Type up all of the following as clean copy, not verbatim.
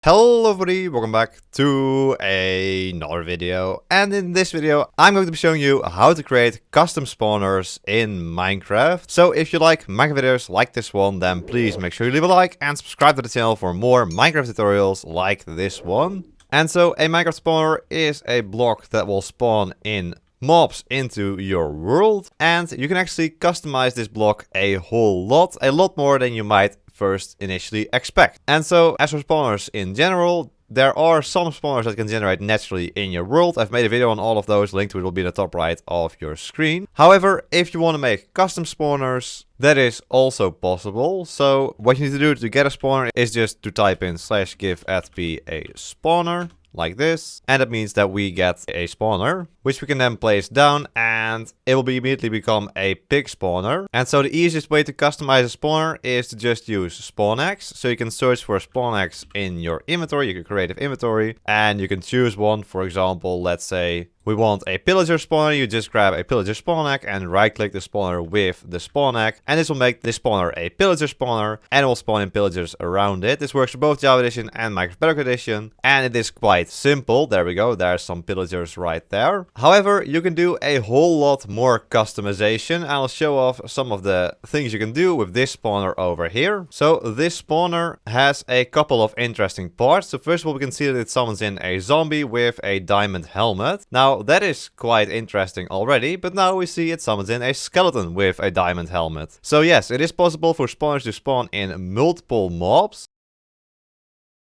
Hello everybody, welcome back to another video, and in this video I'm going to be showing you how to create custom spawners in Minecraft. So if you like Minecraft videos like this one, then please make sure you leave a like and subscribe to the channel for more Minecraft tutorials like this one. And so a Minecraft spawner is a block that will spawn in mobs into your world, and you can actually customize this block a whole lot more than you might first initially expect. And so as for spawners in general, there are some spawners that can generate naturally in your world. I've made a video on all of those, link to it will be in the top right of your screen. However, if you want to make custom spawners, that is also possible. So what you need to do to get a spawner is just to type in /give@p a spawner, like this, and it means that we get a spawner which we can then place down, and it will immediately become a pig spawner. And so the easiest way to customize a spawner is to just use SpawnX. So you can search for SpawnX in your inventory, you can create an inventory, and you can choose one. For example, let's say we want a pillager spawner. You just grab a pillager spawn egg and right click the spawner with the spawn egg, and this will make this spawner a pillager spawner, and it will spawn in pillagers around it. This works for both Java Edition and Minecraft Bedrock Edition, and it is quite simple. There we go, there's some pillagers right there. However, you can do a whole lot more customization. I'll show off some of the things you can do with this spawner over here. So this spawner has a couple of interesting parts. So first of all, we can see that it summons in a zombie with a diamond helmet. Now that is quite interesting already, but now we see it summons in a skeleton with a diamond helmet. So yes, it is possible for spawners to spawn in multiple mobs.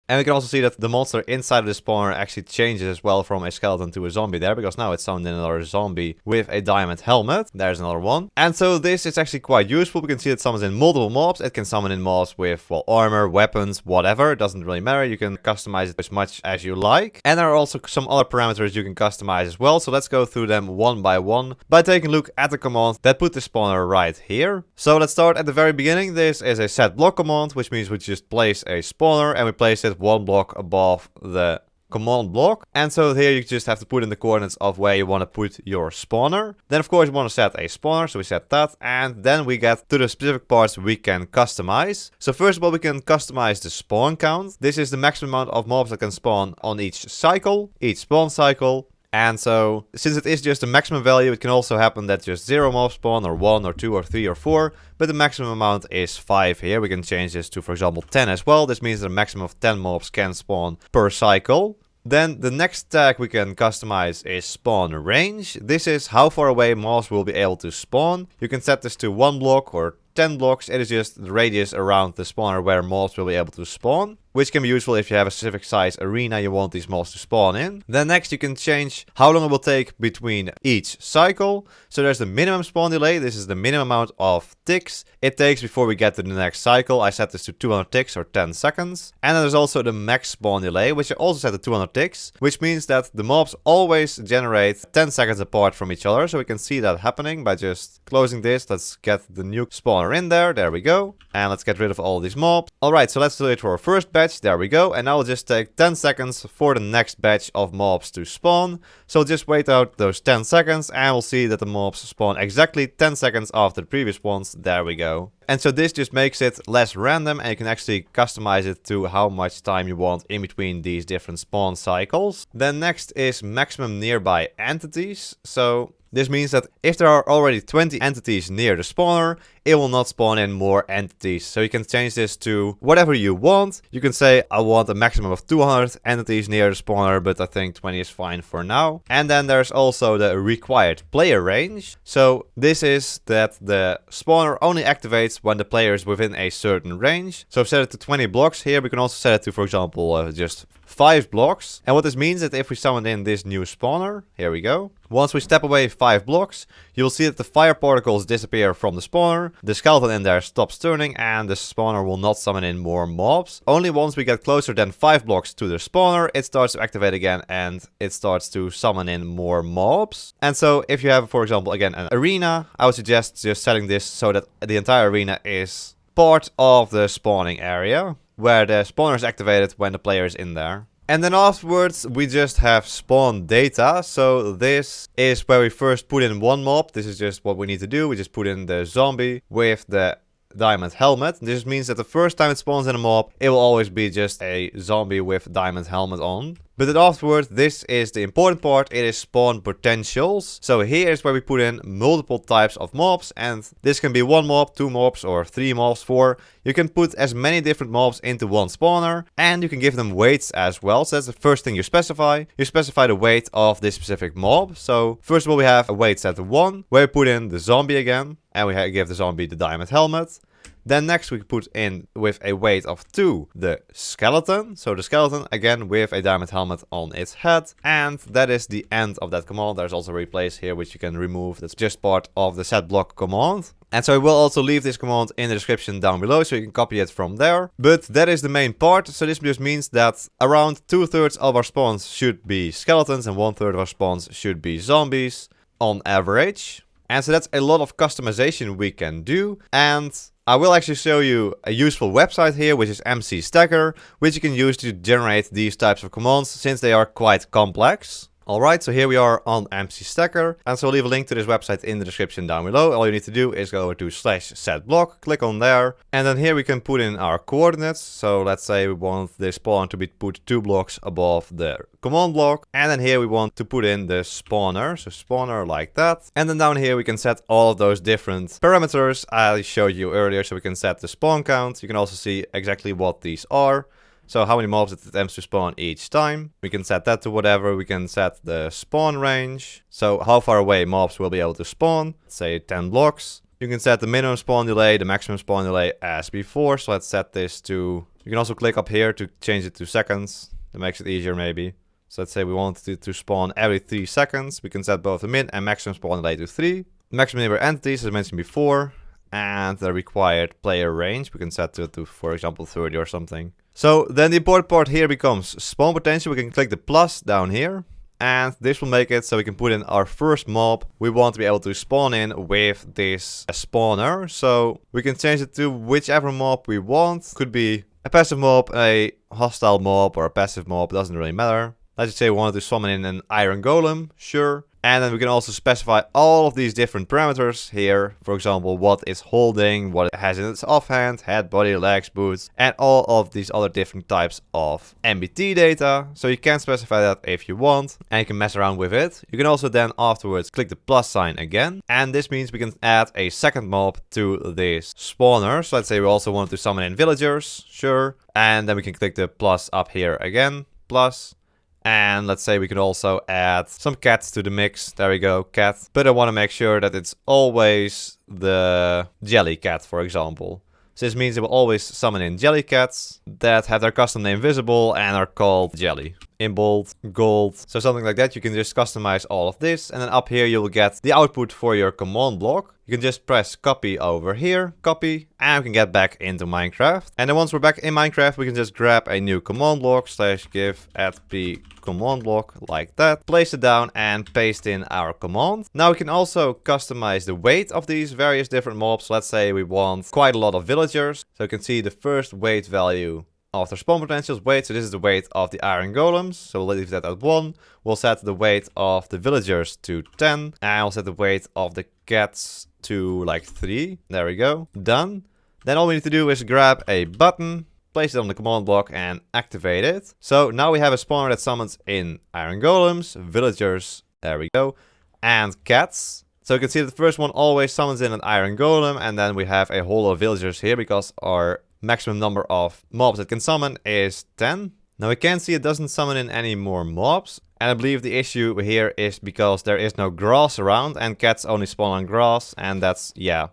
And we can also see that the monster inside of the spawner actually changes as well from a skeleton to a zombie there, because now it's summoned in another zombie with a diamond helmet. There's another one. And so this is actually quite useful. We can see it summons in multiple mobs. It can summon in mobs with, well, armor, weapons, whatever. It doesn't really matter. You can customize it as much as you like. And there are also some other parameters you can customize as well. So let's go through them one by one by taking a look at the command that put the spawner right here. So let's start at the very beginning. This is a setblock command, which means we just place a spawner and we place it one block above the command block. And so here you just have to put in the coordinates of where you want to put your spawner. Then of course you want to set a spawner, so we set that, and then we get to the specific parts we can customize. So first of all, we can customize the spawn count. This is the maximum amount of mobs that can spawn on each cycle, each spawn cycle. And so, since it is just a maximum value, it can also happen that just 0 mobs spawn, or 1, or 2, or 3, or 4. But the maximum amount is 5 here. We can change this to, for example, 10 as well. This means that a maximum of 10 mobs can spawn per cycle. Then the next tag we can customize is SpawnRange. This is how far away mobs will be able to spawn. You can set this to 1 block or 10 blocks. It is just the radius around the spawner where mobs will be able to spawn, which can be useful if you have a specific size arena you want these mobs to spawn in. Then next you can change how long it will take between each cycle. So there's the minimum spawn delay. This is the minimum amount of ticks it takes before we get to the next cycle. I set this to 200 ticks or 10 seconds. And then there's also the max spawn delay, which I also set to 200 ticks, which means that the mobs always generate 10 seconds apart from each other. So we can see that happening by just closing this. Let's get the new spawner in there. There we go. And let's get rid of all these mobs. Alright, so let's do it for our first batch. There we go. And now it'll just take 10 seconds for the next batch of mobs to spawn. So just wait out those 10 seconds and we'll see that the mobs spawn exactly 10 seconds after the previous ones. There we go. And so this just makes it less random, and you can actually customize it to how much time you want in between these different spawn cycles. Then next is maximum nearby entities. So this means that if there are already 20 entities near the spawner, it will not spawn in more entities. So you can change this to whatever you want. You can say, I want a maximum of 200 entities near the spawner, but I think 20 is fine for now. And then there's also the required player range. So this is that the spawner only activates when the player is within a certain range. So I've set it to 20 blocks here. We can also set it to, for example, just 5 blocks. And what this means is that if we summon in this new spawner, here we go. Once we step away 5 blocks, you'll see that the fire particles disappear from the spawner, the skeleton in there stops turning, and the spawner will not summon in more mobs. Only once we get closer than 5 blocks to the spawner, it starts to activate again and it starts to summon in more mobs. And so if you have, for example, again, an arena, I would suggest just setting this so that the entire arena is part of the spawning area, where the spawner is activated when the player is in there. And then afterwards we just have SpawnData. So this is where we first put in one mob. This is just what we need to do. We just put in the zombie with the diamond helmet. This means that the first time it spawns in a mob, it will always be just a zombie with diamond helmet on. But then afterwards, this is the important part, it is SpawnPotentials. So here is where we put in multiple types of mobs, and this can be 1 mob, 2 mobs, or 3 mobs, 4. You can put as many different mobs into one spawner, and you can give them weights as well. So that's the first thing you specify. You specify the weight of this specific mob. So first of all, we have a weight set of 1, where we put in the zombie again, and we give the zombie the diamond helmet. Then next we put in with a weight of 2 the skeleton. So the skeleton again with a diamond helmet on its head. And that is the end of that command. There's also a replace here which you can remove. That's just part of the setblock command. And so I will also leave this command in the description down below so you can copy it from there. But that is the main part. So this just means that around 2/3 of our spawns should be skeletons and 1/3 of our spawns should be zombies on average. And so that's a lot of customization we can do. And I will actually show you a useful website here, which is mcstacker, which you can use to generate these types of commands, since they are quite complex. Alright, so here we are on mcstacker, and so I'll leave a link to this website in the description down below. All you need to do is go over to /setblock, click on there, and then here we can put in our coordinates. So let's say we want the spawn to be put 2 blocks above the command block, and then here we want to put in the spawner, so spawner like that. And then down here we can set all of those different parameters I showed you earlier, so we can set the spawn count. You can also see exactly what these are. So how many mobs it attempts to spawn each time. We can set that to whatever. We can set the spawn range. So how far away mobs will be able to spawn. Let's say 10 blocks. You can set the minimum spawn delay, the maximum spawn delay as before. So let's set this to... You can also click up here to change it to seconds. That makes it easier maybe. So let's say we want it to spawn every 3 seconds. We can set both the min and maximum spawn delay to 3. Maximum number of entities as I mentioned before. And the required player range we can set to for example 30 or something. So then the important part here becomes spawn potential. We can click the plus down here, and this will make it so we can put in our first mob we want to be able to spawn in with this spawner. So we can change it to whichever mob we want. Could be a passive mob, a hostile mob, or a passive mob, it doesn't really matter. Let's just say we wanted to summon in an iron golem, sure. And then we can also specify all of these different parameters here. For example, what it's holding, what it has in its offhand, head, body, legs, boots, and all of these other different types of MBT data. So you can specify that if you want, and you can mess around with it. You can also then afterwards click the plus sign again. And this means we can add a second mob to this spawner. So let's say we also want to summon in villagers, sure. And then we can click the plus up here again, plus. And let's say we could also add some cats to the mix. There we go, cat. But I want to make sure that it's always the jelly cat, for example. So this means it will always summon in jelly cats that have their custom name visible and are called jelly. In bold, gold, so something like that. You can just customize all of this. And then up here you will get the output for your command block. You can just press copy over here, copy, and we can get back into Minecraft. And then once we're back in Minecraft, we can just grab a new command block, /give @p command block, like that. Place it down and paste in our command. Now we can also customize the weight of these various different mobs. Let's say we want quite a lot of villagers. So you can see the first weight value after spawn potentials weight. So this is the weight of the iron golems. So we'll leave that at 1. We'll set the weight of the villagers to 10. And we'll set the weight of the cats to like 3. There we go. Done. Then all we need to do is grab a button, place it on the command block and activate it. So now we have a spawner that summons in iron golems, villagers, there we go, and cats. So you can see that the first one always summons in an iron golem, and then we have a whole lot of villagers here because our maximum number of mobs it can summon is 10. Now we can see it doesn't summon in any more mobs. And I believe the issue here is because there is no grass around and cats only spawn on grass. And that's, yeah,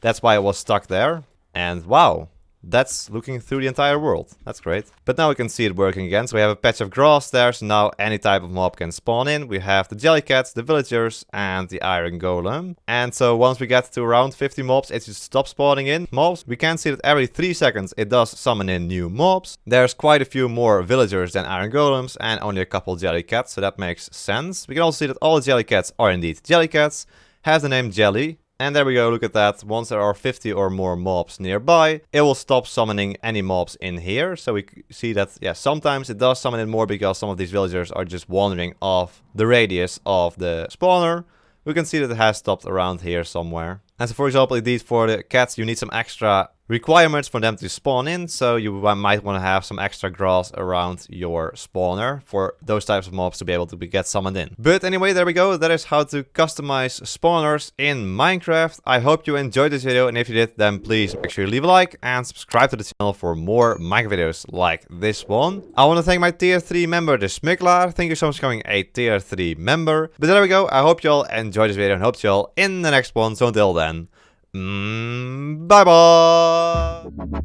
that's why it was stuck there. And wow, that's looking through the entire world. That's great. But now we can see it working again. So we have a patch of grass there. So now any type of mob can spawn in. We have the jelly cats, the villagers, and the iron golem. And so once we get to around 50 mobs, it should stop spawning in mobs. We can see that every 3 seconds it does summon in new mobs. There's quite a few more villagers than iron golems and only a couple jelly cats. So that makes sense. We can also see that all the jelly cats are indeed jelly cats. Have the name jelly. And there we go, look at that. Once there are 50 or more mobs nearby, it will stop summoning any mobs in here. So we see that, yeah, sometimes it does summon in more because some of these villagers are just wandering off the radius of the spawner. We can see that it has stopped around here somewhere. And so for example, indeed for the cats, you need some extra requirements for them to spawn in. So you might want to have some extra grass around your spawner for those types of mobs to be able to get summoned in. But anyway, there we go. That is how to customize spawners in Minecraft. I hope you enjoyed this video. And if you did, then please make sure you leave a like and subscribe to the channel for more Minecraft videos like this one. I want to thank my tier 3 member, the Smuggler. Thank you so much for becoming a tier 3 member. But there we go. I hope you all enjoyed this video and hope to see you all in the next one. So until then, bye bye.